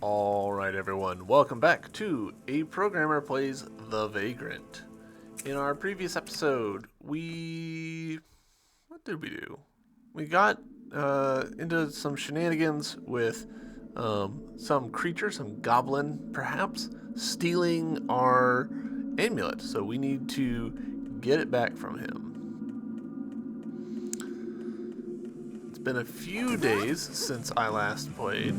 Alright everyone, welcome back to A Programmer Plays The Vagrant. In our previous episode, what did we do? We got into some shenanigans with some creature, some goblin perhaps, stealing our amulet. So we need to get it back from him. It's been a few days since I last played.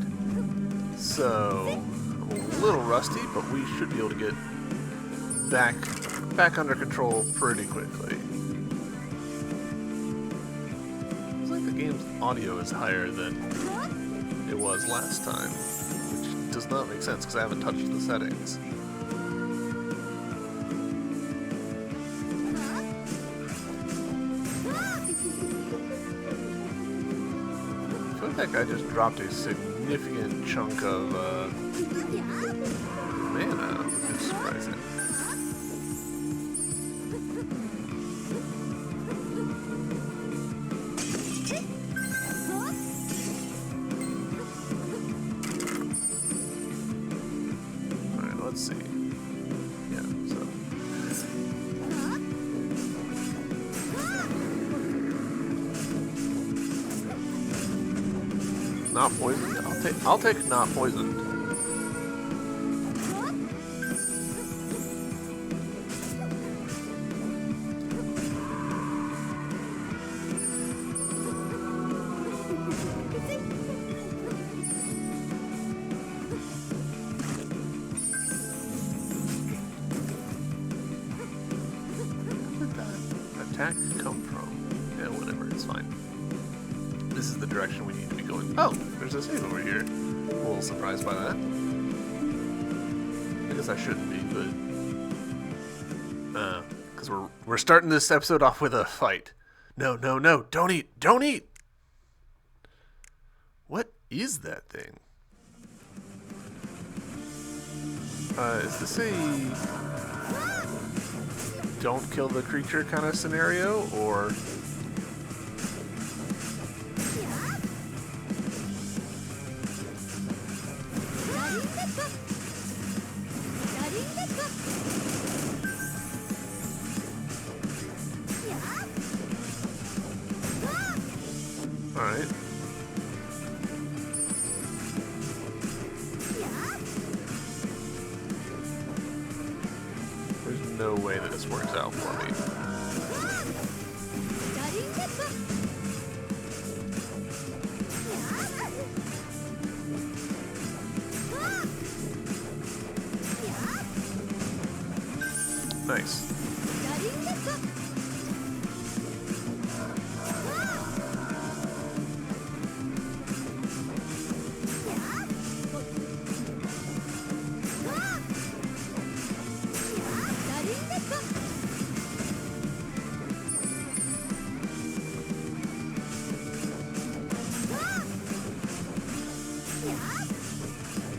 So, I'm a little rusty, but we should be able to get back under control pretty quickly. Looks like the game's audio is higher than it was last time, which does not make sense because I haven't touched the settings. I feel like I just dropped a significant chunk of mana, which is surprising. Alright, let's see. Yeah, so. Not poisoned? I'll take not poisoned. Where did that attack come from? Yeah, whatever, it's fine. This is the direction we need to be going. Oh, there's a save over here. I'm a little surprised by that. I guess I shouldn't be, but because we're starting this episode off with a fight. No, don't eat. What is that thing? Is this a don't kill the creature kind of scenario, or? Alright. There's no way that this works out for me. Nice.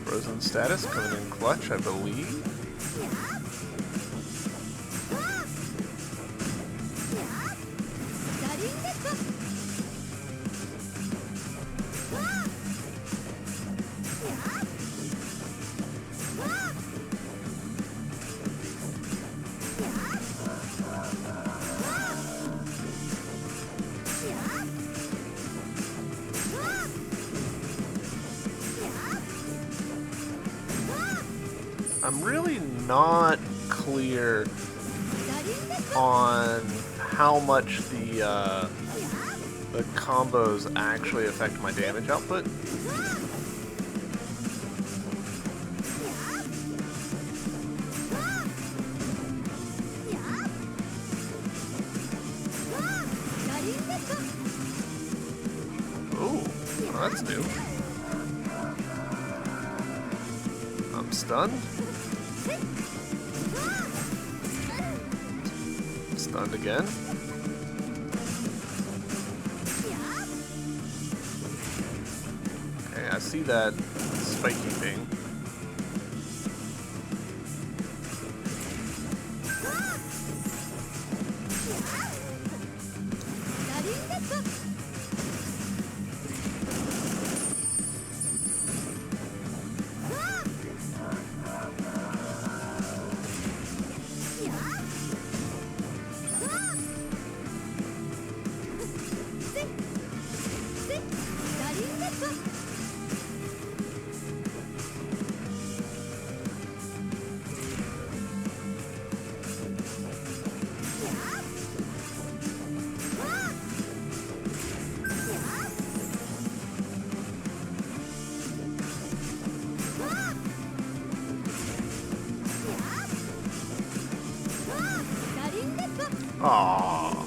Frozen status coming in clutch, I believe. I'm really not clear on how much the combos actually affect my damage output. Oh, that's new. I'm stunned. Stunned again. Okay, I see that spiky thing. Aww.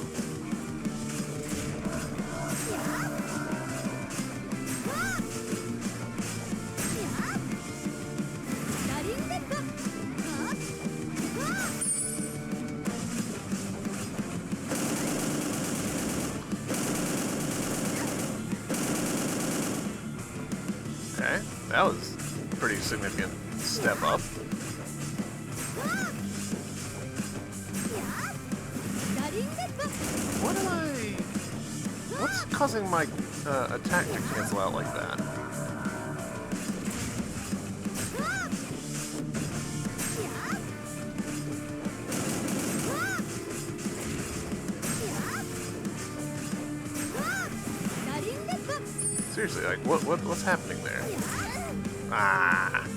Okay, that was a pretty significant step up. What's causing my attack to cancel out like that? Seriously, like, what's happening there? Ah!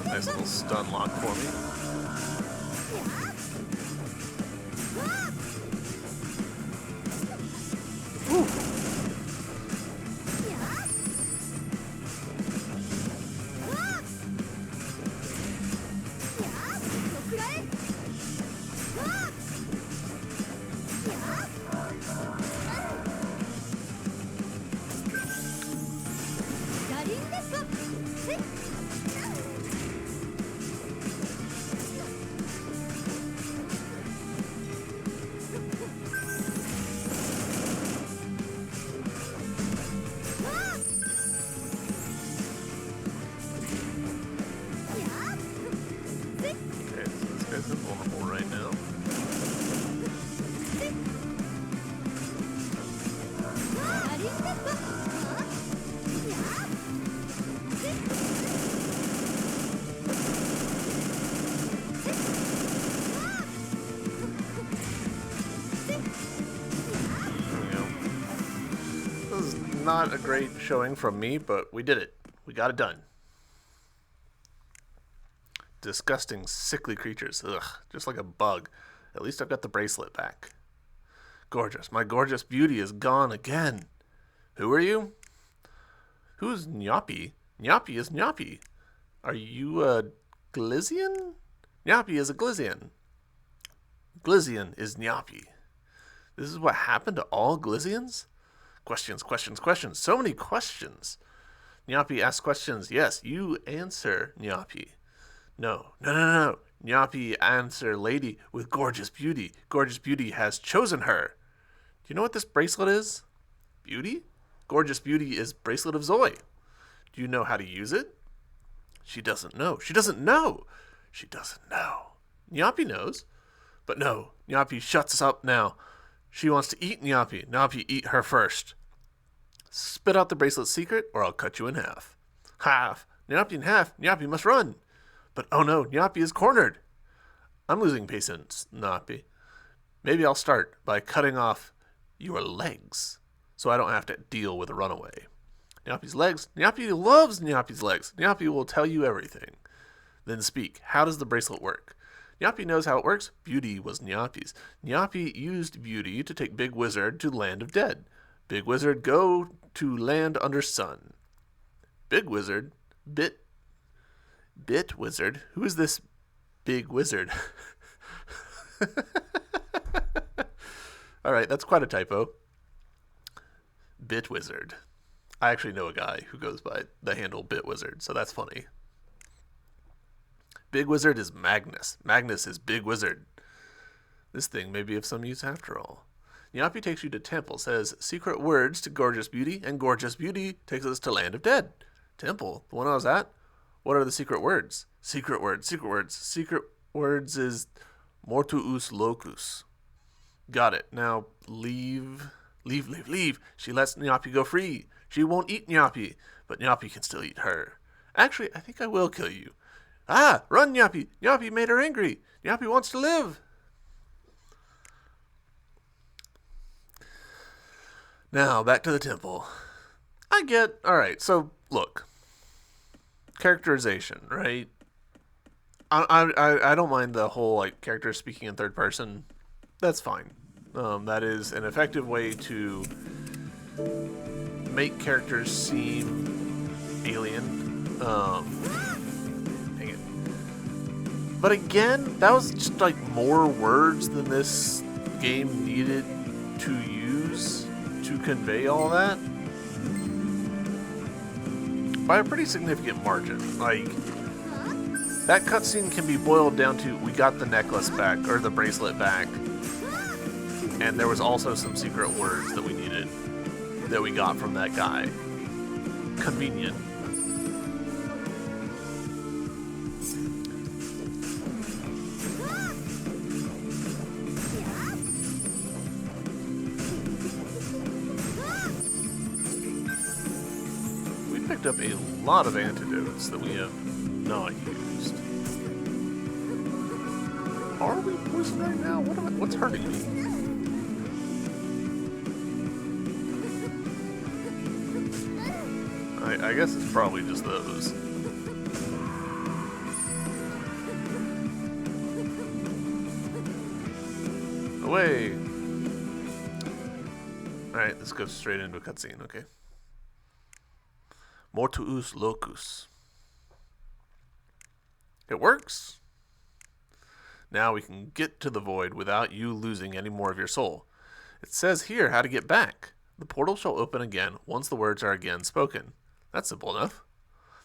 Nice little stun lock for me. Woo. This is vulnerable right now. This is not a great showing from me, but we did it. We got it done. Disgusting, sickly creatures. Ugh, just like a bug. At least I've got the bracelet back. Gorgeous. My gorgeous beauty is gone again. Who are you? Who's Nyapi? Nyapi is Nyapi. Are you a Glizian? Nyapi is a Glizian. Glizian is Nyapi. This is what happened to all Glizians? Questions, questions, questions. So many questions. Nyapi asks questions. Yes, you answer, Nyapi. No. Nyapi answer lady with gorgeous beauty. Gorgeous beauty has chosen her. Do you know what this bracelet is? Beauty? Gorgeous beauty is bracelet of Zoe. Do you know how to use it? She doesn't know. She doesn't know. She doesn't know. Nyapi knows. But no, Nyapi shuts up now. She wants to eat Nyapi. Nyapi, eat her first. Spit out the bracelet's secret or I'll cut you in half. Half. Nyapi in half. Nyapi must run. But oh no, Nyapi is cornered. I'm losing patience, Nyapi. Maybe I'll start by cutting off your legs so I don't have to deal with a runaway. Nyapi's legs. Nyapi loves Nyapi's legs. Nyapi will tell you everything. Then speak. How does the bracelet work? Nyapi knows how it works. Beauty was Nyapi's. Nyapi used beauty to take Big Wizard to land of dead. Big Wizard go to land under sun. Big Wizard bit Wizard? Who is this Big Wizard? Alright, that's quite a typo. Bit Wizard. I actually know a guy who goes by the handle Bit Wizard, so that's funny. Big Wizard is Magnus. Magnus is Big Wizard. This thing may be of some use after all. Nyapi takes you to temple, says secret words to Gorgeous Beauty, and Gorgeous Beauty takes us to Land of Dead. Temple? The one I was at? What are the secret words? Secret words, secret words. Secret words is mortuus locus. Got it. Now leave. She lets Nyapi go free. She won't eat Nyapi, but Nyapi can still eat her. Actually, I think I will kill you. Ah, run, Nyapi. Nyapi made her angry. Nyapi wants to live. Now, back to the temple. Alright, so look. Characterization, right? I don't mind the whole, like, character speaking in third person. That's fine. That is an effective way to make characters seem alien. Dang it. But again, that was just like more words than this game needed to use to convey all that by a pretty significant margin. Like, that cutscene can be boiled down to, we got the necklace back, or the bracelet back, and there was also some secret words that we needed, that we got from that guy. Convenient. We picked up a lot of antidotes that we have not used. Are we poisoned right now? What's hurting me? I guess it's probably just those. Away! Alright, let's go straight into a cutscene, okay. Mortuus locus. It works! Now we can get to the void without you losing any more of your soul. It says here how to get back. The portal shall open again once the words are again spoken. That's simple enough.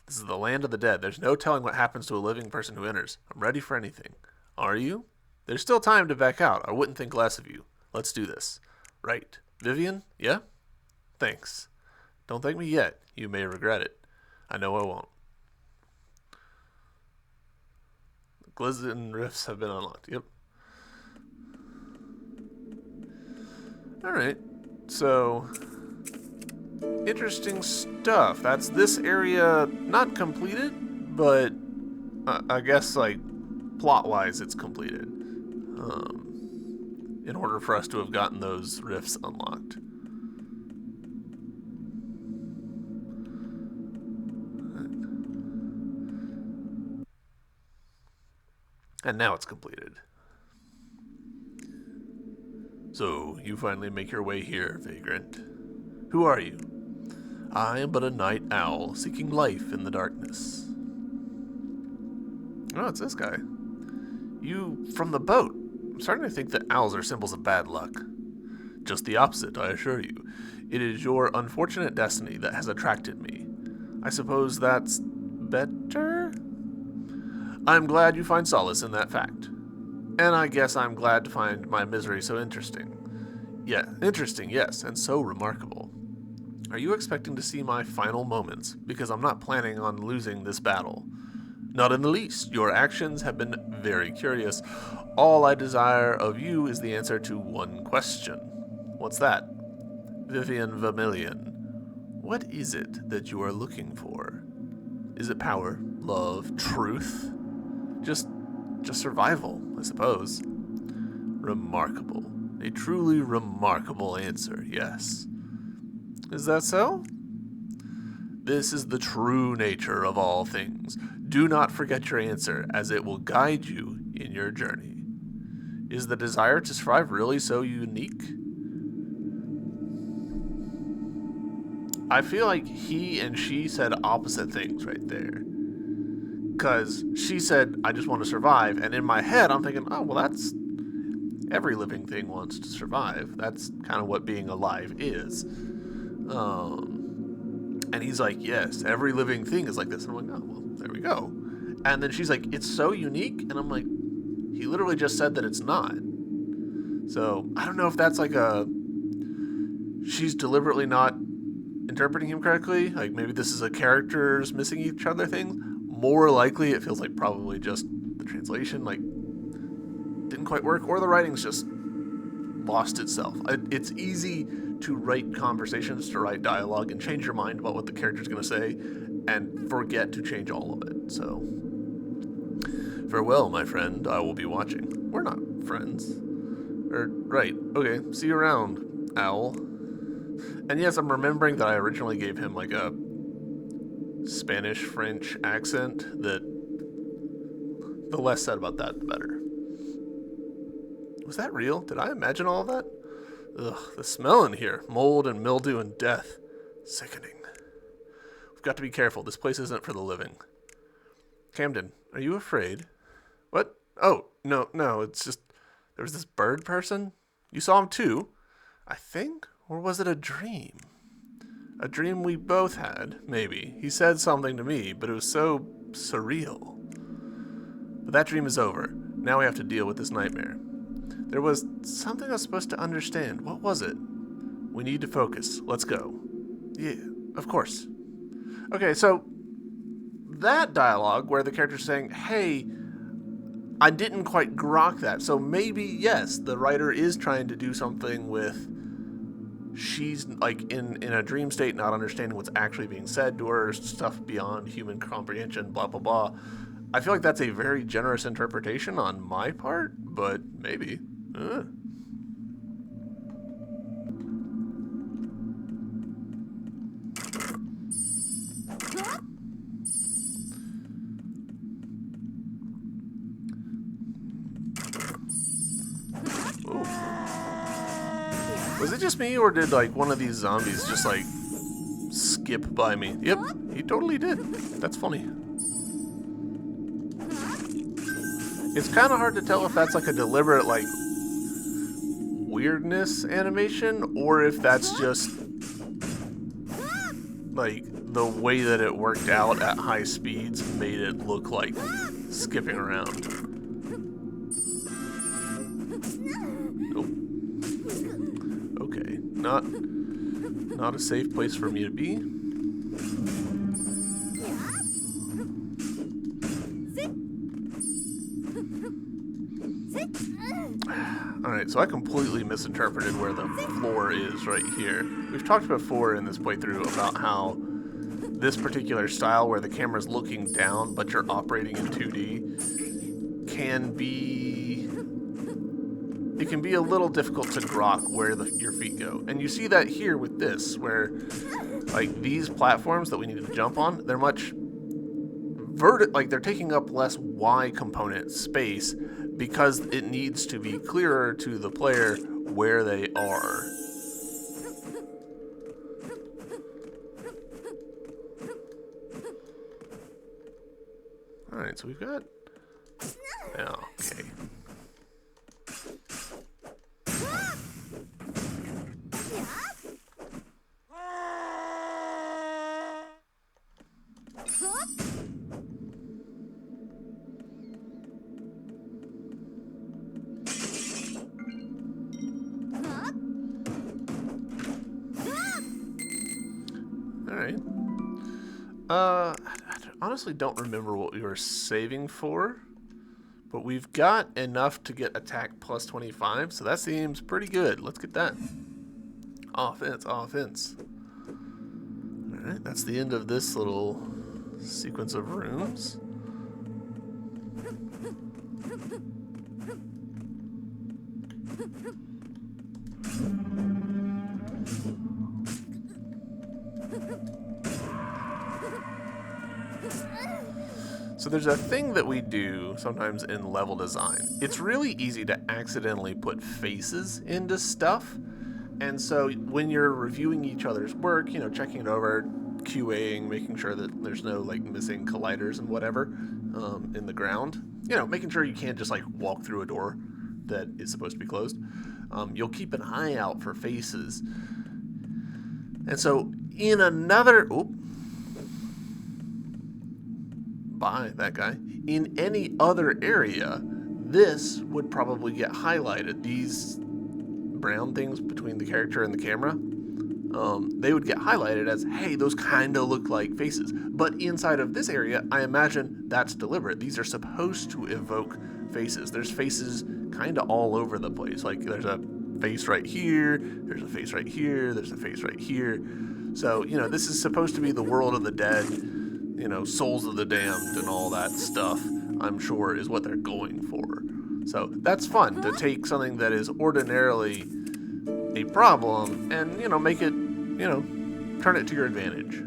This is the land of the dead. There's no telling what happens to a living person who enters. I'm ready for anything. Are you? There's still time to back out. I wouldn't think less of you. Let's do this. Right. Vivian? Yeah? Thanks. Don't thank me yet. You may regret it. I know I won't. Glizzen rifts have been unlocked. Yep. Alright. So, interesting stuff. That's this area not completed, but I guess, like, plot-wise it's completed. In order for us to have gotten those rifts unlocked. And now it's completed. So, you finally make your way here, Vagrant. Who are you? I am but a night owl, seeking life in the darkness. Oh, it's this guy. You from the boat. I'm starting to think that owls are symbols of bad luck. Just the opposite, I assure you. It is your unfortunate destiny that has attracted me. I suppose that's better? I'm glad you find solace in that fact. And I guess I'm glad to find my misery so interesting. Yeah, interesting, yes, and so remarkable. Are you expecting to see my final moments? Because I'm not planning on losing this battle. Not in the least. Your actions have been very curious. All I desire of you is the answer to one question. What's that? Vivian Vermilion. What is it that you are looking for? Is it power, love, truth? Just survival, I suppose. Remarkable. A truly remarkable answer, yes. Is that so? This is the true nature of all things. Do not forget your answer, as it will guide you in your journey. Is the desire to survive really so unique? I feel like he and she said opposite things right there. Because she said, I just want to survive. And in my head, I'm thinking, oh, well, that's... every living thing wants to survive. That's kind of what being alive is. And he's like, yes, every living thing is like this. And I'm like, oh, well, there we go. And then she's like, it's so unique. And I'm like, he literally just said that it's not. So I don't know if that's like she's deliberately not interpreting him correctly. Like maybe this is a characters missing each other thing. More likely, it feels like probably just the translation like didn't quite work, or the writing's just lost itself. It's easy to write conversations, to write dialogue, and change your mind about what the character's going to say, and forget to change all of it. So, farewell, my friend. I will be watching. We're not friends. Right. Okay. See you around, owl. And yes, I'm remembering that I originally gave him like a Spanish-French accent that the less said about that, the better. Was that real? Did I imagine all of that? Ugh, the smell in here. Mold and mildew and death. Sickening. We've got to be careful. This place isn't for the living. Camden, are you afraid? What? Oh, no, it's just... There was this bird person? You saw him too, I think? Or was it a dream? A dream we both had, maybe. He said something to me, but it was so surreal. But that dream is over. Now we have to deal with this nightmare. There was something I was supposed to understand. What was it? We need to focus. Let's go. Yeah, of course. Okay, so that dialogue where the character's saying, hey, I didn't quite grok that. So maybe, yes, the writer is trying to do something with she's like in a dream state, not understanding what's actually being said to her, stuff beyond human comprehension, blah, blah, blah. I feel like that's a very generous interpretation on my part, but maybe. Was it just me, or did like one of these zombies just like skip by me? Yep, he totally did. That's funny. It's kind of hard to tell if that's like a deliberate like weirdness animation, or if that's just like the way that it worked out at high speeds made it look like skipping around. Nope. Okay, not a safe place for me to be. Alright, so I completely misinterpreted where the floor is right here. We've talked before in this playthrough about how this particular style where the camera's looking down but you're operating in 2D can be... It can be a little difficult to grok where your feet go. And you see that here with this, where like these platforms that we need to jump on, they're much like they're taking up less Y component space because it needs to be clearer to the player where they are. Alright, so we've got... Oh, okay. Alright. I honestly don't remember what we were saving for, but we've got enough to get attack plus 25, so that seems pretty good. Let's get that. Offense, offense. Alright, that's the end of this little sequence of rooms. So there's a thing that we do sometimes in level design. It's really easy to accidentally put faces into stuff. And so when you're reviewing each other's work, you know, checking it over, QAing, making sure that there's no like missing colliders and whatever in the ground, you know, making sure you can't just like walk through a door that is supposed to be closed. You'll keep an eye out for faces. And so in another... By that guy. In any other area, this would probably get highlighted. These brown things between the character and the camera, they would get highlighted as, hey, those kind of look like faces. But inside of this area, I imagine that's deliberate. These are supposed to evoke faces. There's faces kind of all over the place. Like there's a face right here, there's a face right here, there's a face right here. So, you know, this is supposed to be the world of the dead, you know, souls of the damned and all that stuff, I'm sure is what they're going for. So that's fun to take something that is ordinarily a problem and, you know, make it you know, turn it to your advantage.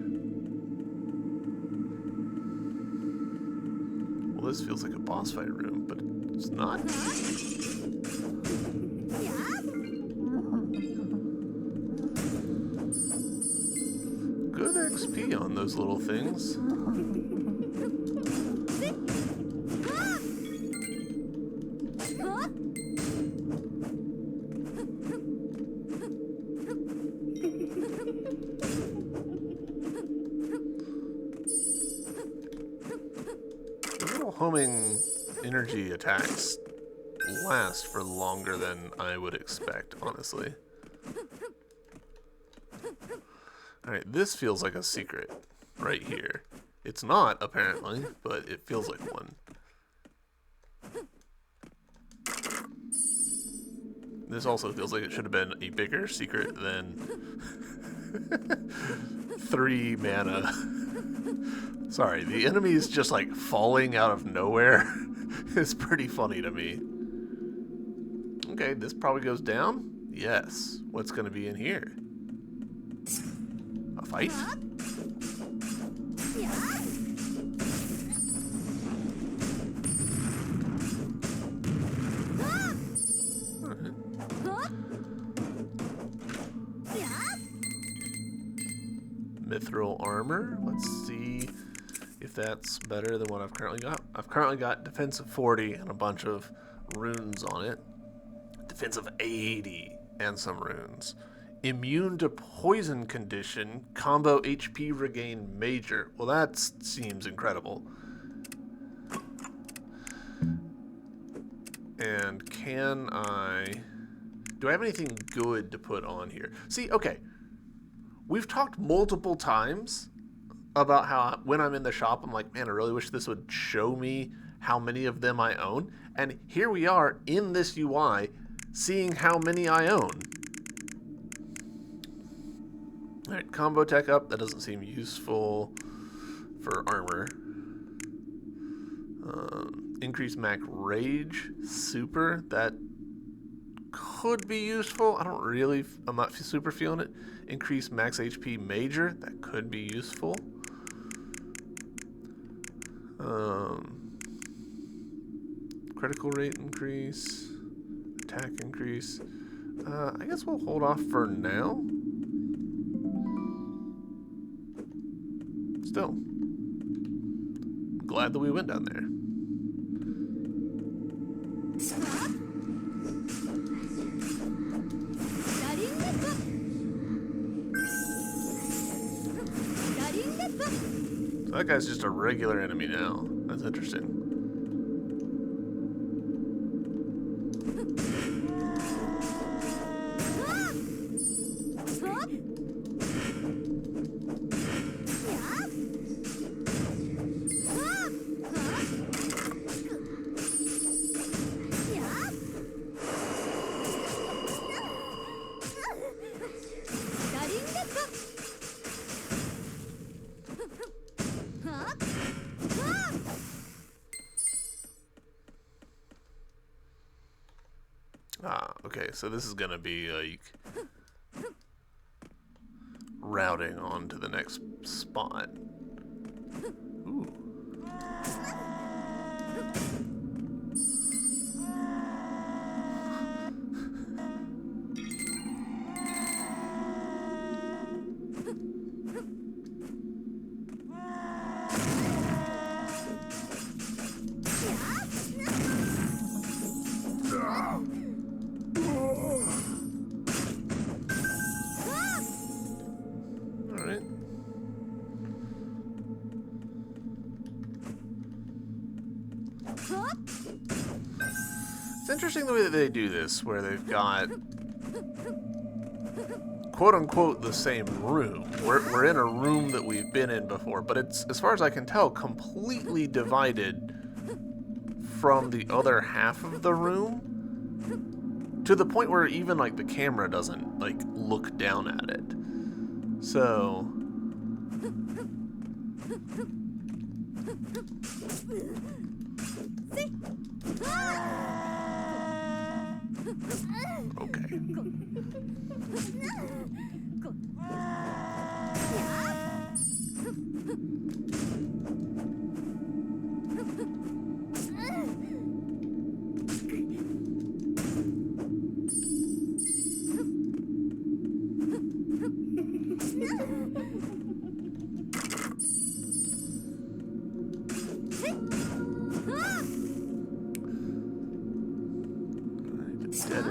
Well, this feels like a boss fight room, but it's not. Good XP on those little things. The little homing energy attacks last for longer than I would expect, honestly. Alright, this feels like a secret right here. It's not, apparently, but it feels like one. This also feels like it should have been a bigger secret than 3 mana. Sorry, the enemies just like falling out of nowhere is pretty funny to me. Okay, this probably goes down? Yes. What's going to be in here? A fight? Mithril armor. Let's see if that's better than what I've currently got. I've currently got defensive 40 and a bunch of runes on it. Defensive 80 and some runes. Immune to poison condition. Combo HP regain major. Well, that seems incredible. And do I have anything good to put on here? See, okay. We've talked multiple times about how when I'm in the shop, I'm like, man, I really wish this would show me how many of them I own. And here we are in this UI seeing how many I own. Alright, combo tech up. That doesn't seem useful for armor. Increase Mac Rage. Super. That could be useful. I'm not super feeling it. Increase Max HP Major. That could be useful. Critical rate increase. Attack increase. I guess we'll hold off for now. Still, glad that we went down there. So that guy's just a regular enemy now. That's interesting. Okay, so this is gonna be like routing on to the next spot. Ooh. It's interesting the way that they do this, where they've got quote-unquote the same room. We're in a room that we've been in before, but it's, as far as I can tell, completely divided from the other half of the room, to the point where even like the camera doesn't like look down at it. So okay.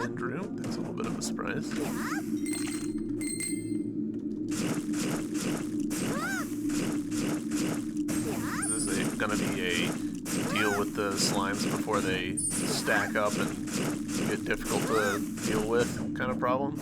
end room. That's a little bit of a surprise. Is this going to be a deal with the slimes before they stack up and get difficult to deal with kind of problem?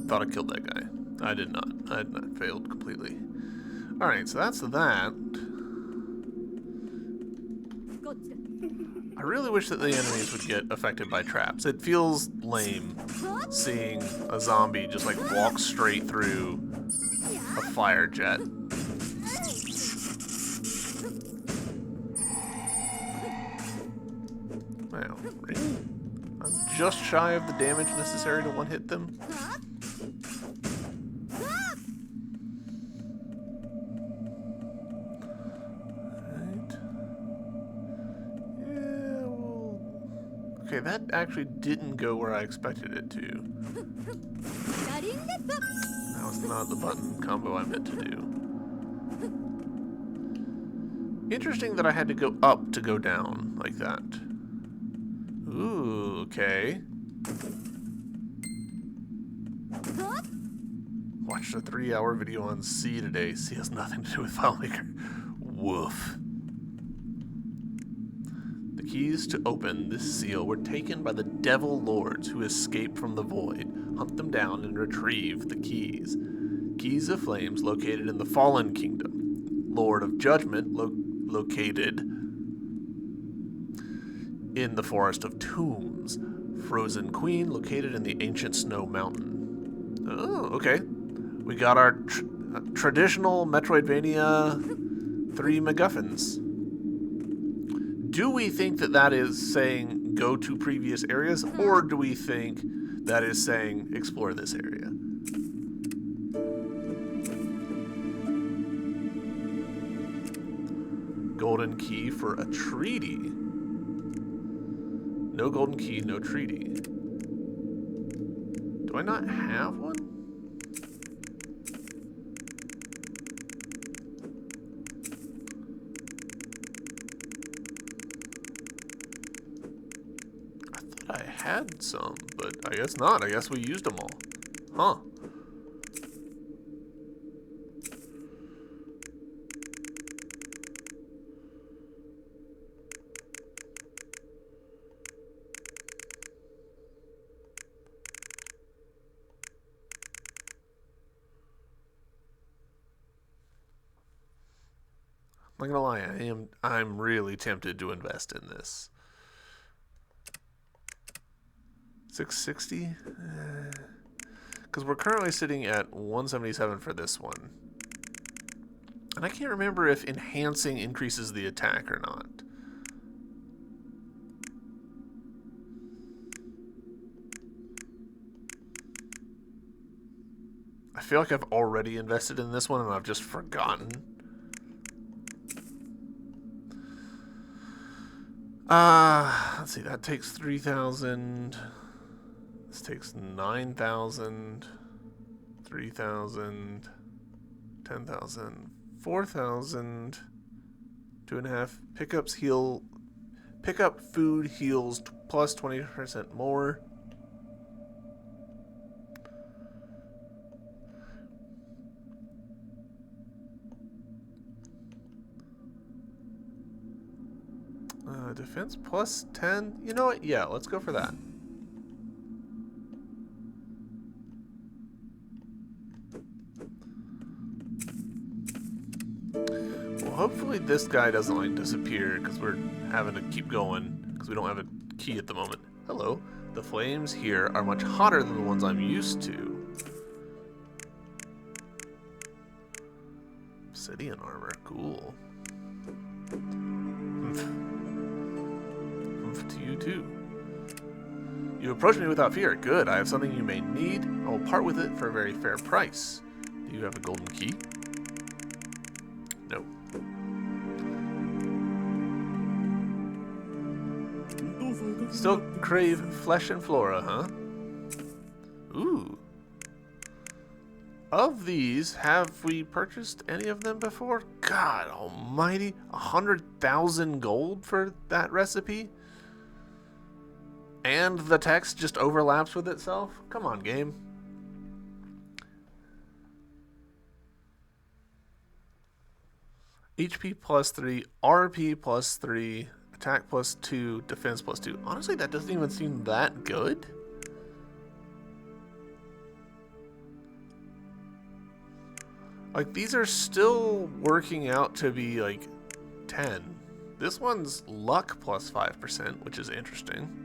Thought I killed that guy. I did not. I had not failed completely. Alright, so that's that. I really wish that the enemies would get affected by traps. It feels lame seeing a zombie just like walk straight through a fire jet. Wow, really? I'm just shy of the damage necessary to one-hit them. Okay, that actually didn't go where I expected it to. That was not the button combo I meant to do. Interesting that I had to go up to go down like that. Ooh, okay. Watched a 3-hour video on C today. C has nothing to do with FileMaker. Woof. The keys to open this seal were taken by the Devil Lords who escaped from the void. Hunt them down and retrieve the keys. Keys of Flames located in the Fallen Kingdom. Lord of Judgment located in the Forest of Tombs. Frozen Queen located in the Ancient Snow Mountain. Oh, okay. We got our traditional Metroidvania 3 MacGuffins. Do we think that that is saying go to previous areas, or do we think that is saying explore this area? Golden key for a treaty. No golden key, no treaty. Do I not have one? I had some, but I guess not. I guess we used them all. Huh. I'm not gonna lie, I'm really tempted to invest in this. 660? Because we're currently sitting at 177 for this one. And I can't remember if enhancing increases the attack or not. I feel like I've already invested in this one and I've just forgotten. Let's see, that takes 3,000. This takes 9,000, 3,000, 10,000, 4,000, 2.5. Pickups heal. Pickup food heals plus 20% more. Defense plus 10. You know what? Yeah, let's go for that. Well, hopefully this guy doesn't like disappear because we're having to keep going because we don't have a key at the moment. Hello. The flames here are much hotter than the ones I'm used to. Obsidian armor, cool. To you too. You approach me without fear. Good. I have something you may need. I will part with it for a very fair price. Do you have a golden key? No. Still crave flesh and flora, huh? Ooh. Of these, have we purchased any of them before? God almighty. 100,000 gold for that recipe? And the text just overlaps with itself? Come on, game. HP plus 3, RP plus 3, attack plus 2, defense plus 2. Honestly, that doesn't even seem that good. Like, these are still working out to be, like, 10. This one's luck plus 5%, which is interesting.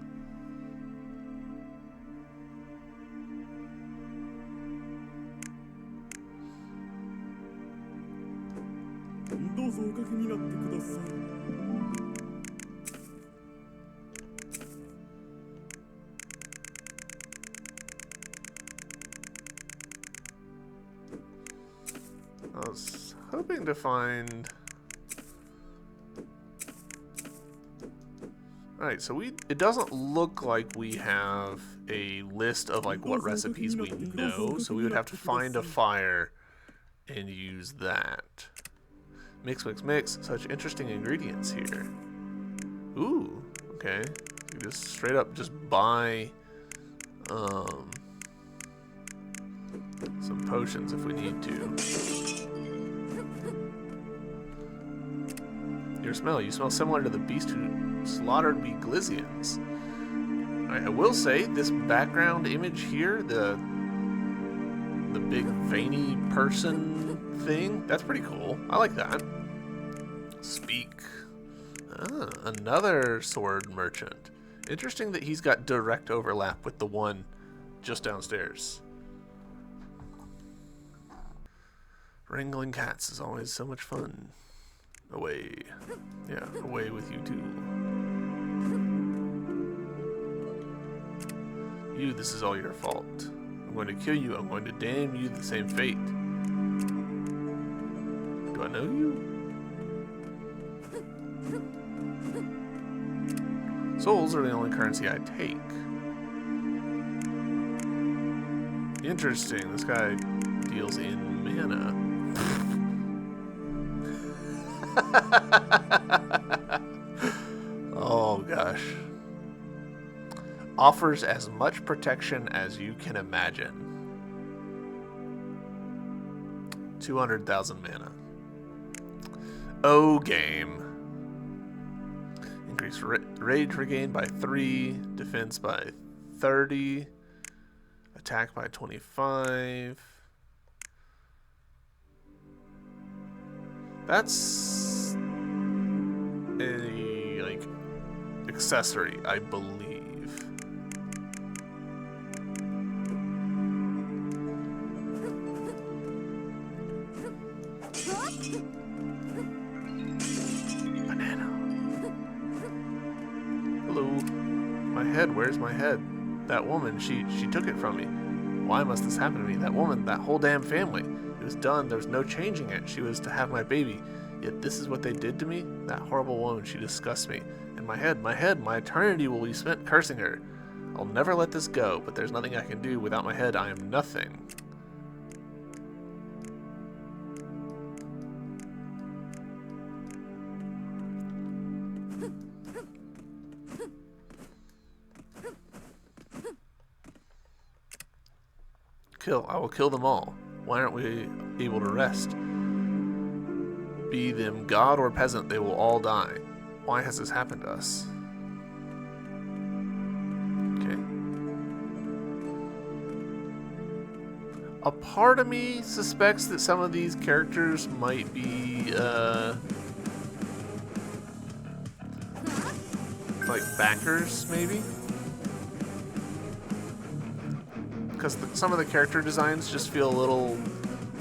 I was hoping to find... Alright, so it doesn't look like we have a list of like what recipes we know, so we would have to find a fire and use that. Mix, mix, mix. Such interesting ingredients here. Ooh, okay. You just straight up just buy some potions if we need to. Your smell. You smell similar to the beast who slaughtered me Glysians. Alright, I will say, this background image here, the big veiny person thing, that's pretty cool. I like that. Speak. Ah, another sword merchant. Interesting that he's got direct overlap with the one just downstairs. Wrangling cats is always so much fun. Away. Yeah, away with you too. You, this is all your fault. I'm going to kill you. I'm going to damn you the same fate. Do I know you? Souls are the only currency I take. Interesting. This guy deals in mana. Oh gosh. Offers as much protection as you can imagine. 200,000 mana. Oh, game. Increase rage regained by 3, defense by 30, attack by 25. That's a, like, accessory, I believe. Banana. Hello. My head, where's my head? That woman, she took it from me. Why must this happen to me? That woman, that whole damn family. It was done, there was no changing it. She was to have my baby. Yet this is what they did to me? That horrible woman, she disgusts me. And my head, my eternity will be spent cursing her. I'll never let this go, but there's nothing I can do. Without my head, I am nothing. I will kill them all. Why aren't we able to rest? Be them god or peasant, they will all die. Why has this happened to us? Okay. A part of me suspects that some of these characters might be, like backers, maybe? because some of the character designs just feel a little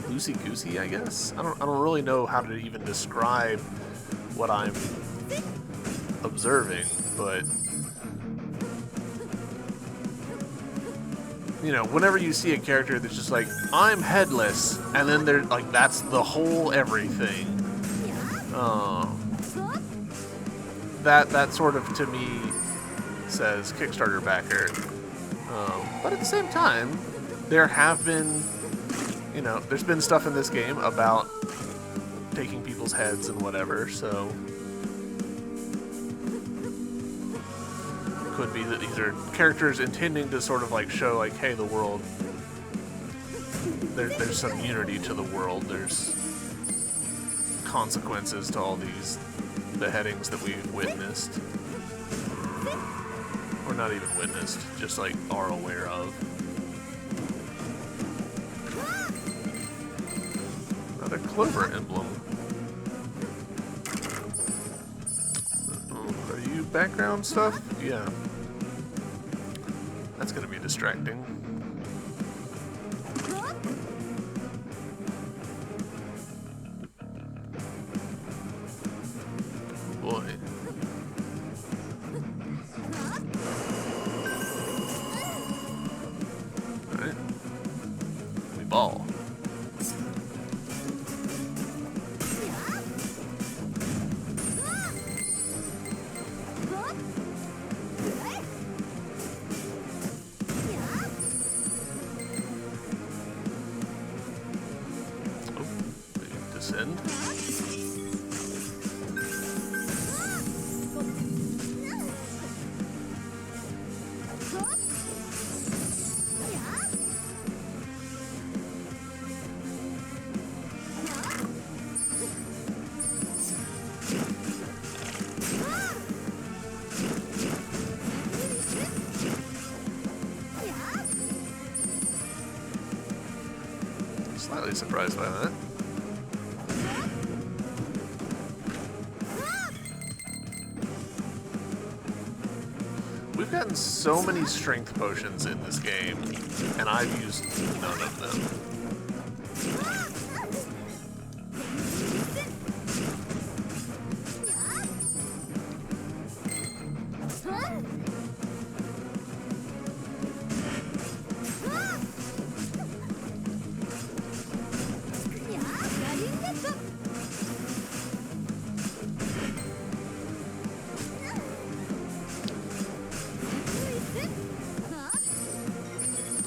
loosey-goosey, I guess. I don't really know how to even describe what I'm observing, but you know, whenever you see a character that's just like, I'm headless, and then they're like, that's the whole everything. That sort of, to me, says Kickstarter backer. But at the same time, there have been, you know, there's been stuff in this game about taking people's heads and whatever, so it could be that these are characters intending to sort of like show like, hey, the world, there's some unity to the world, there's consequences to all these beheadings that we've witnessed. Or not even witnessed, just like are aware of. Another clover emblem. Are you background stuff? Yeah. That's gonna be distracting. Boy. Alright. We ball. Oh, we descend. Slightly surprised by that. We've gotten so many strength potions in this game, and I've used none of them.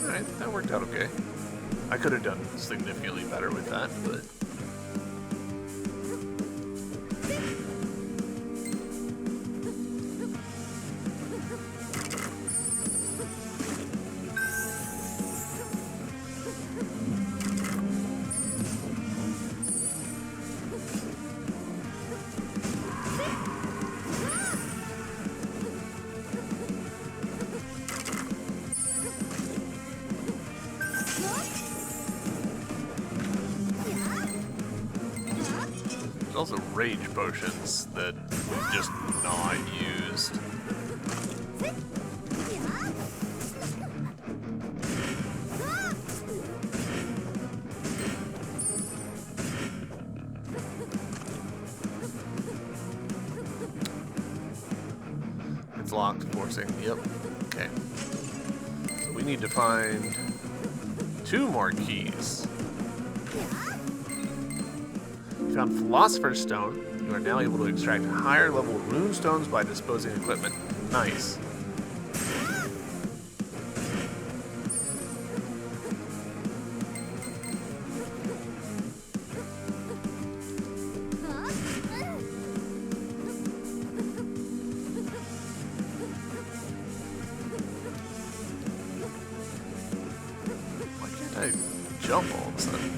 Alright, that worked out okay. I could have done significantly better with that, but... also rage potions that we've just not used. It's locked, forcing. Yep. Okay. So we need to find 2 more keys. You found Philosopher's Stone. You are now able to extract higher level rune stones by disposing equipment. Nice. Why can't I jump all of a sudden?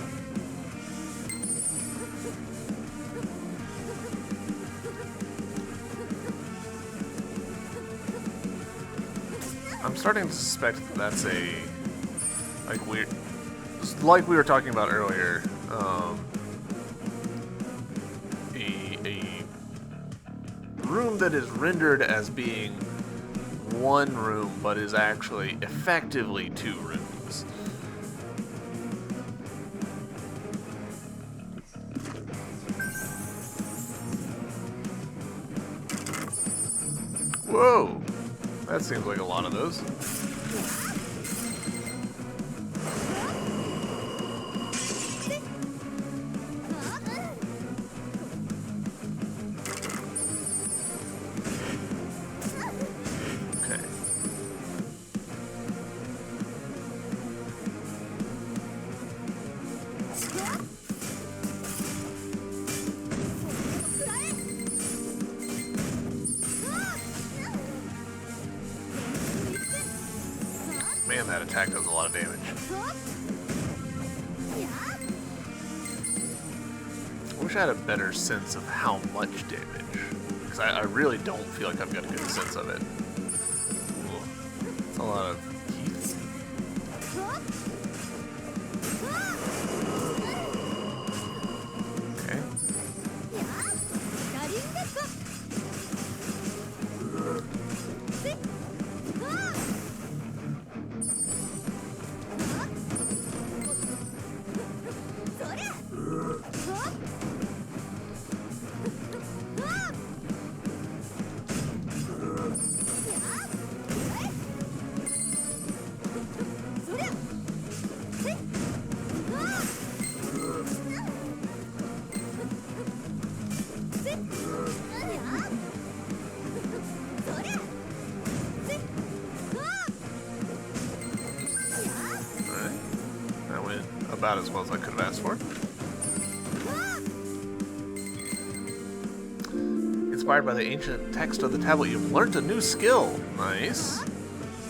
I'm starting to suspect that that's like we were talking about earlier, a room that is rendered as being one room, but is actually effectively 2 rooms. Whoa! That seems like a lot of those. Man, that attack does a lot of damage. I wish I had a better sense of how much damage, because I really don't feel like I've got a good sense of it. It's a lot of heat. Okay. About as well as I could have asked for. Inspired by the ancient text of the tablet, you've learned a new skill. Nice.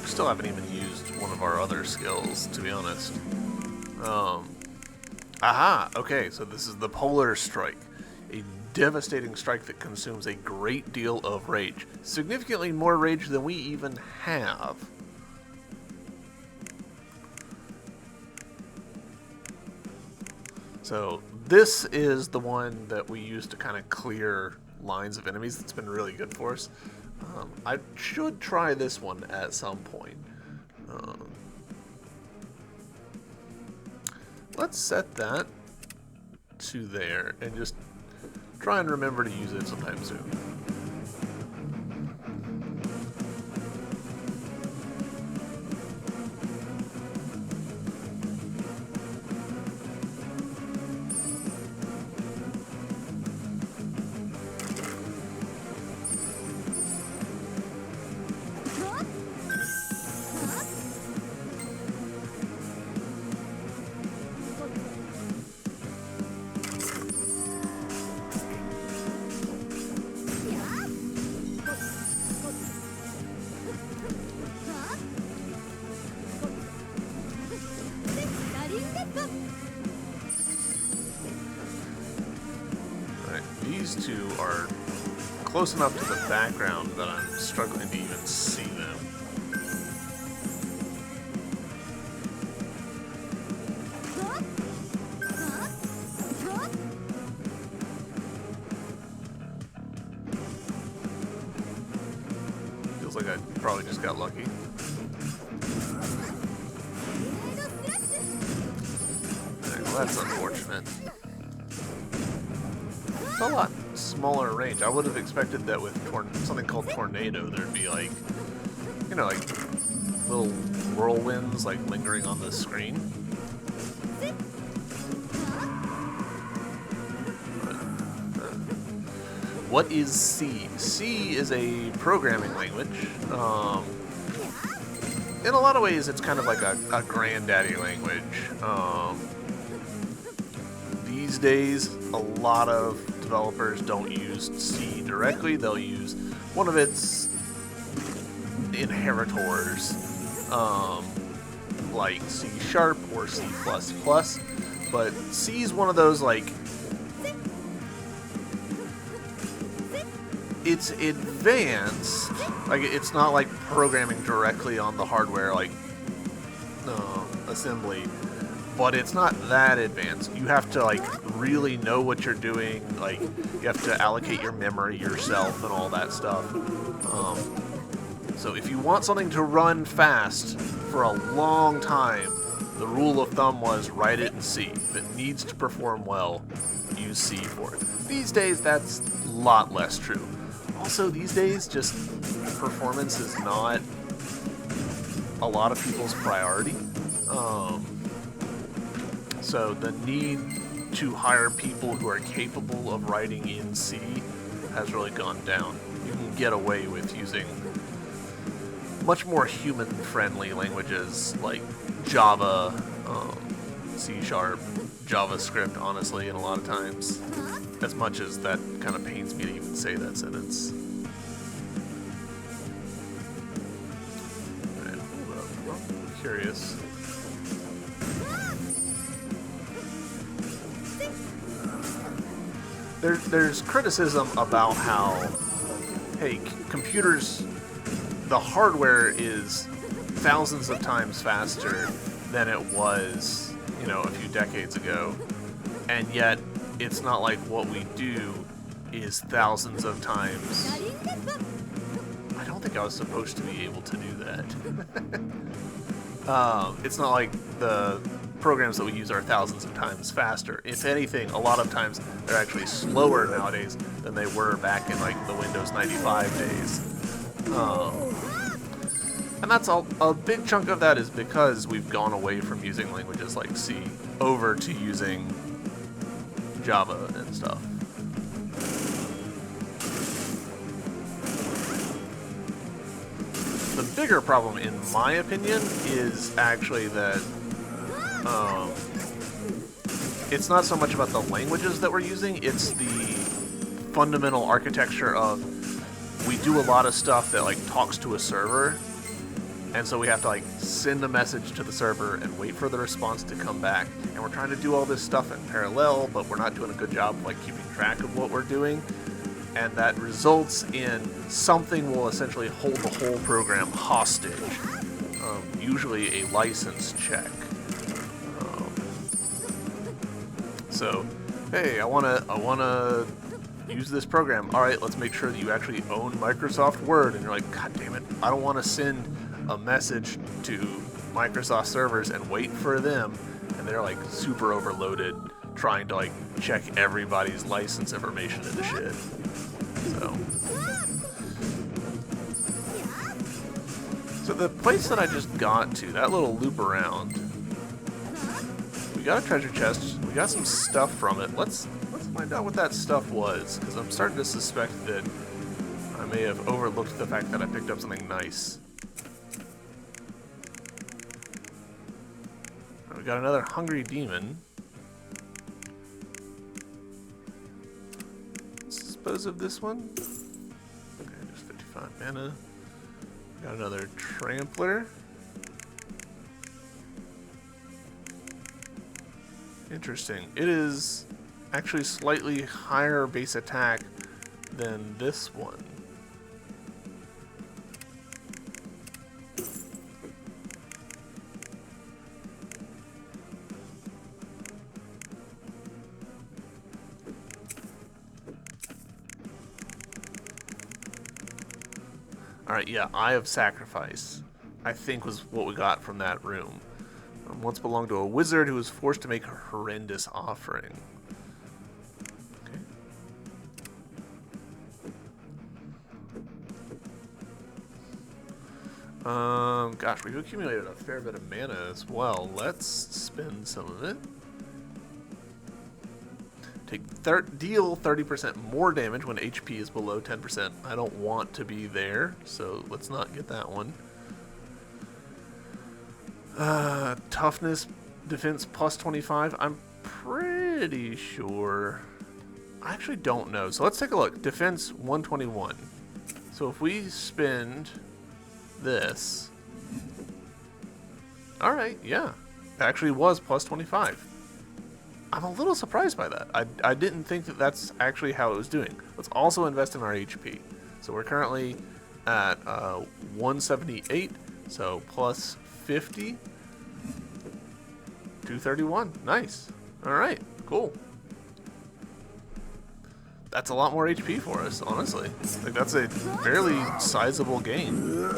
Still haven't even used one of our other skills, to be honest. Aha! Okay, so this is the Polar Strike. A devastating strike that consumes a great deal of rage. Significantly more rage than we even have. So this is the one that we use to kind of clear lines of enemies. That's been really good for us. I should try this one at some point. Let's set that to there and just try and remember to use it sometime soon. These two are close enough to the background that I'm struggling to even see them. Feels like I probably just got lucky. Alright, well, that's unfortunate. A lot smaller range. I would have expected that with something called Tornado, there'd be like, you know, like little whirlwinds like lingering on the screen. What is C? C is a programming language. In a lot of ways, it's kind of like a granddaddy language. These days, a lot of developers don't use C directly. They'll use one of its inheritors, like C# or C++. But C is one of those, like, it's advanced. Like, it's not like programming directly on the hardware, like assembly. But it's not that advanced. You have to, like, really know what you're doing. Like, you have to allocate your memory yourself and all that stuff. So if you want something to run fast for a long time, the rule of thumb was write it in C. If it needs to perform well, use C for it. These days, that's a lot less true. also these days, just performance is not a lot of people's priority. So the need to hire people who are capable of writing in C has really gone down. You can get away with using much more human-friendly languages like Java, C#, JavaScript, honestly, and a lot of times. As much as that kind of pains me to even say that sentence. Alright, hold up. I'm curious. There's criticism about how, hey, computers, the hardware is thousands of times faster than it was, you know, a few decades ago, and yet it's not like what we do is thousands of times. I don't think I was supposed to be able to do that. It's not like the programs that we use are thousands of times faster. If anything, a lot of times they're actually slower nowadays than they were back in like the Windows 95 days. And that's a big chunk of that is because we've gone away from using languages like C over to using Java and stuff. The bigger problem, in my opinion, is actually that it's not so much about the languages that we're using, it's the fundamental architecture of we do a lot of stuff that like talks to a server, and so we have to like send a message to the server and wait for the response to come back. And we're trying to do all this stuff in parallel, but we're not doing a good job of like keeping track of what we're doing. And that results in something will essentially hold the whole program hostage. Usually a license check. So, hey, I wanna use this program. All right, let's make sure that you actually own Microsoft Word. And you're like, God damn it, I don't want to send a message to Microsoft servers and wait for them, and they're like super overloaded trying to like check everybody's license information into shit. So the place that I just got to, that little loop around, we got a treasure chest, we got some stuff from it. Let's find out what that stuff was, because I'm starting to suspect that I may have overlooked the fact that I picked up something nice. We got another hungry demon. Let's dispose of this one. Okay, just 55 mana. Got another trampler. Interesting. It is actually slightly higher base attack than this one. Alright, yeah, Eye of Sacrifice, I think was what we got from that room. Once belonged to a wizard who was forced to make a horrendous offering. Okay. Gosh, we've accumulated a fair bit of mana as well. Let's spend some of it. Deal 30% more damage when HP is below 10%. I don't want to be there, so let's not get that one. Toughness, defense plus 25. I'm pretty sure. I actually don't know. So let's take a look. Defense 121. So if we spend this. Alright, yeah. It actually was plus 25. I'm a little surprised by that. I didn't think that that's actually how it was doing. Let's also invest in our HP. So we're currently at 178, so plus 50. 231. Nice. Alright, cool. That's a lot more HP for us, honestly. Like, that's a fairly sizable gain.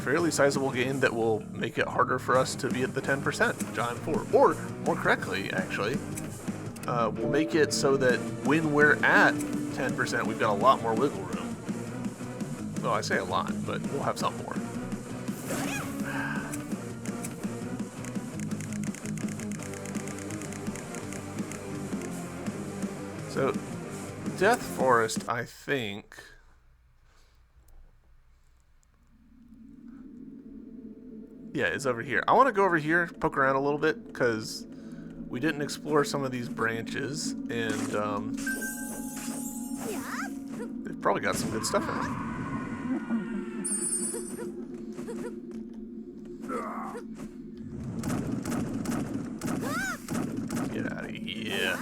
Fairly sizable gain that will make it harder for us to be at the 10%, which I'm for. Or, more correctly, actually, we'll make it so that when we're at 10%, we've got a lot more wiggle room. Well, I say a lot, but we'll have some more. So, Death Forest, I think... yeah, is over here. I want to go over here, poke around a little bit, because we didn't explore some of these branches, and they've probably got some good stuff in them. Get out of here.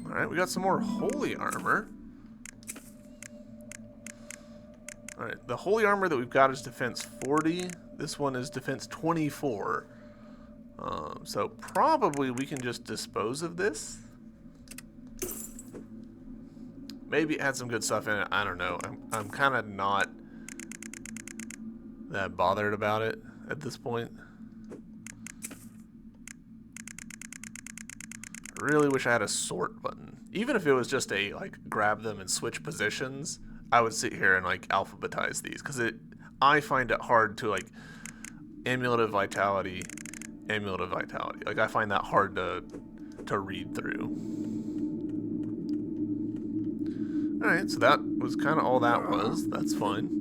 Alright, we got some more holy armor. Alright, the holy armor that we've got is defense 40. This one is defense 24. So probably we can just dispose of this. Maybe it had some good stuff in it. I don't know. I'm kind of not that bothered about it at this point. I really wish I had a sort button. Even if it was just a, like, grab them and switch positions, I would sit here and, like, alphabetize these. Because I find it hard to, like, amulet of vitality. Like, I find that hard to read through. Alright, so that was kind of all that was. That's fine.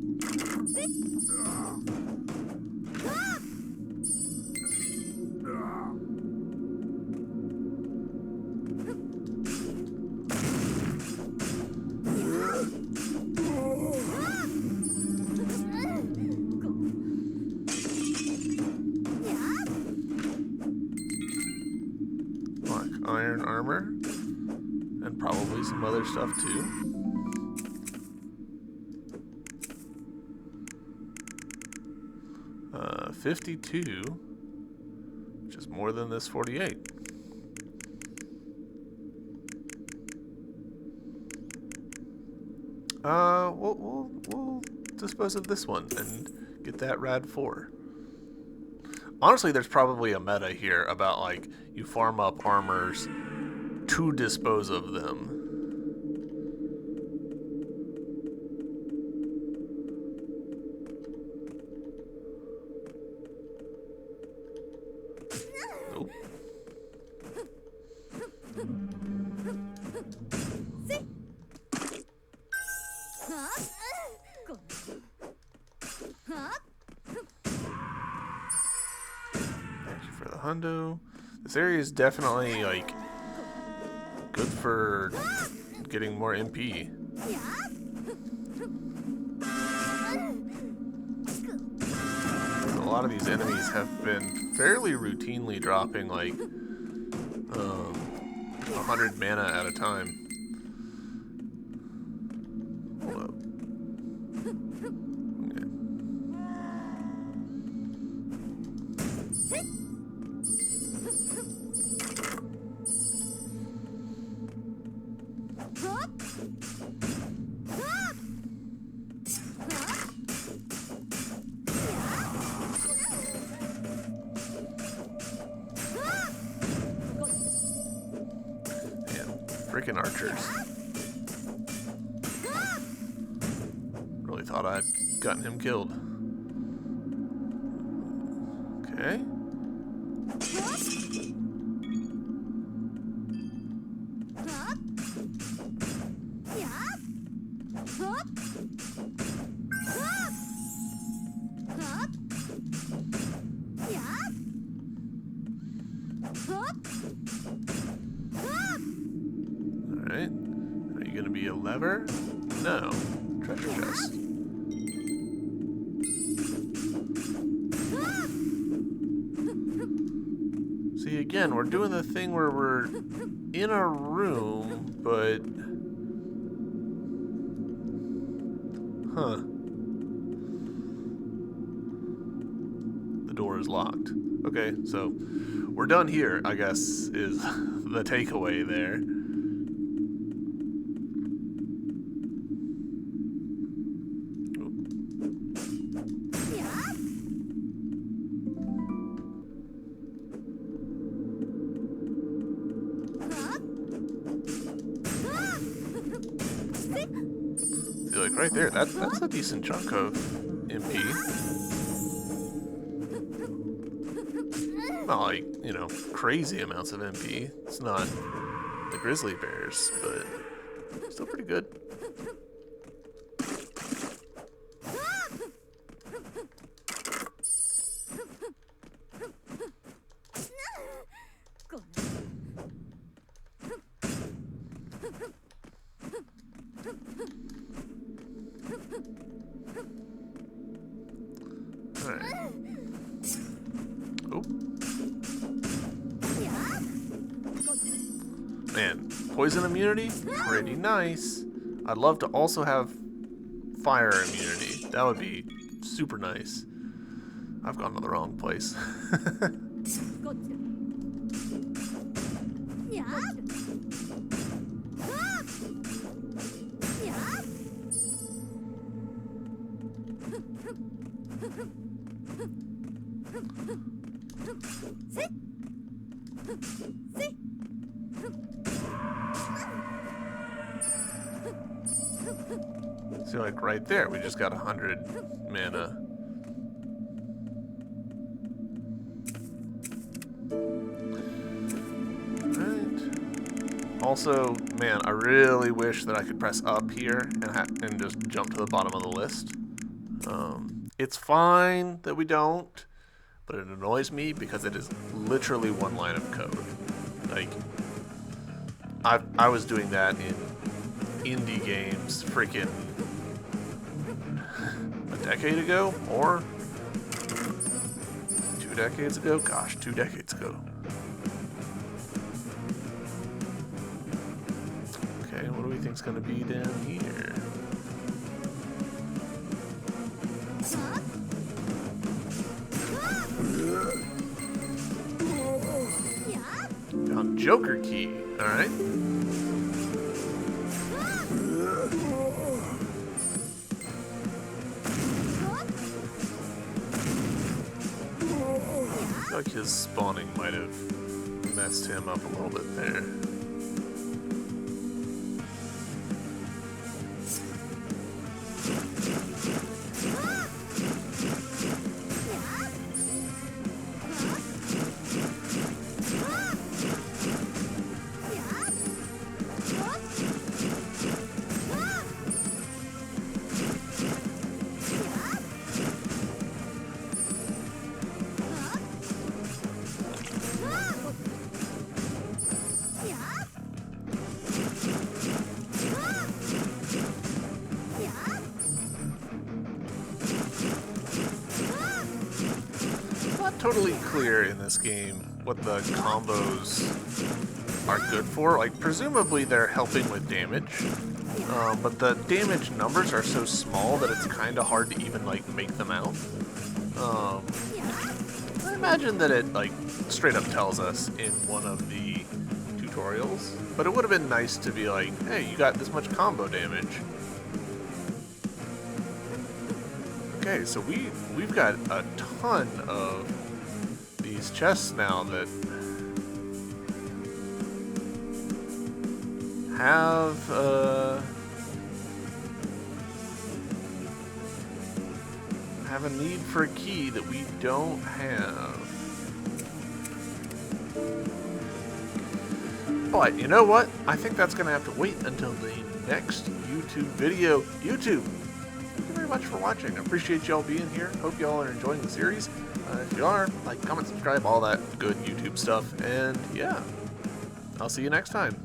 Iron armor, and probably some other stuff too. Uh, 52, which is more than this 48. We'll dispose of this one and get that rad 4. Honestly, there's probably a meta here about, like, you farm up armors to dispose of them. Nope. For the hundo. This area is definitely, like, good for getting more MP. A lot of these enemies have been fairly routinely dropping, like, 100 mana at a time. Hold up. Freaking archers. Really thought I'd gotten him killed. Okay. Alright. Are you gonna be a lever? No. Treasure chest. See, again, we're doing the thing where we're in a room, but... huh. The door is locked. Okay, so we're done here, I guess, is the takeaway there. See, like right there, that's a decent chunk of MP. Not like, you know, crazy amounts of MP. It's not the grizzly bears, but still pretty good. Alright. Oh. Man, poison immunity? Pretty nice. I'd love to also have fire immunity. That would be super nice. I've gone to the wrong place. So like right there, we just got 100 mana. Alright. Also, man, I really wish that I could press up here and just jump to the bottom of the list. It's fine that we don't, but it annoys me because it is literally one line of code. Like, I was doing that in indie games freaking a decade ago, or 2 decades ago? Gosh, 2 decades ago. Okay, what do we think's gonna be down here? Found Joker key, alright. I feel like his spawning might have messed him up a little bit there. Totally clear in this game what the combos are good for. Like, presumably they're helping with damage, but the damage numbers are so small that it's kind of hard to even like make them out. I imagine that it like straight up tells us in one of the tutorials, but it would have been nice to be like, hey, you got this much combo damage. Okay, so we've got a ton of these chests now that have a need for a key that we don't have. But you know what? I think that's gonna have to wait until the next YouTube video. YouTube, thank you very much for watching. I appreciate y'all being here. Hope y'all are enjoying the series. If you are, like, comment, subscribe, all that good YouTube stuff. And yeah, I'll see you next time.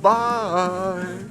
Bye!